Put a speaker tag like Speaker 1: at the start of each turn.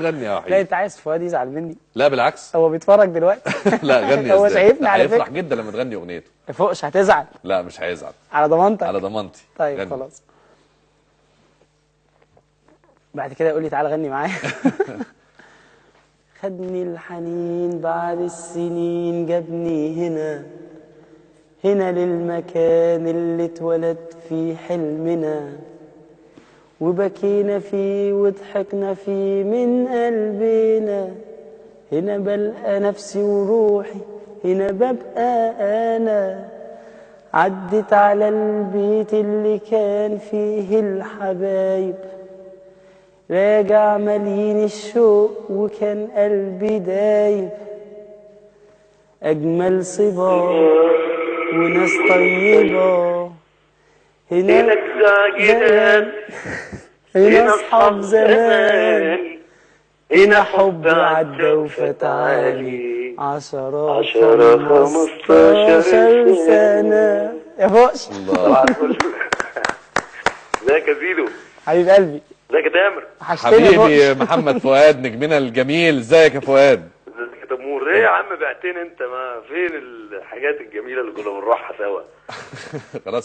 Speaker 1: غني يا وحيد.
Speaker 2: لا انت عايز فؤاد يزعل مني؟
Speaker 1: لا بالعكس.
Speaker 2: هو بيتفرج دلوقتي.
Speaker 1: لا غني يا
Speaker 2: هو
Speaker 1: ازاي؟
Speaker 2: شايفني على
Speaker 1: هيفرح
Speaker 2: فكره.
Speaker 1: جدا لما تغني اغنيته.
Speaker 2: فوقش هتزعل؟
Speaker 1: لا مش هيزعل.
Speaker 2: على ضمانتك؟
Speaker 1: على ضمانتي.
Speaker 2: طيب
Speaker 1: غني.
Speaker 2: خلاص. بعد كده يقول لي تعالى غني معايا. خدني الحنين بعد السنين جابني هنا للمكان اللي اتولد فيه حلمنا، وبكينا فيه وضحكنا فيه من قلبنا. هنا بلقى نفسي وروحي، هنا ببقى أنا. عدت على البيت اللي كان فيه الحبايب، راجع مليان الشوق وكان قلبي دايب. أجمل صبار وناس طيبة، هنا زمان، هنا أصحاب زمان، هنا حب عدى وفات علي 10 15 سنة. يا فوقش.
Speaker 1: الله.
Speaker 3: ازيك يا زيدو؟
Speaker 2: حبيب قلبي.
Speaker 3: ازيك يا تامر؟
Speaker 1: حبيبي محمد فؤاد نجمنا الجميل، ازيك يا فؤاد؟
Speaker 3: ازيك يا تمور؟ ايه يا عم بعتني انت؟ ما فين الحاجات الجميله اللي كنا بنروحها سوا؟
Speaker 1: خلاص.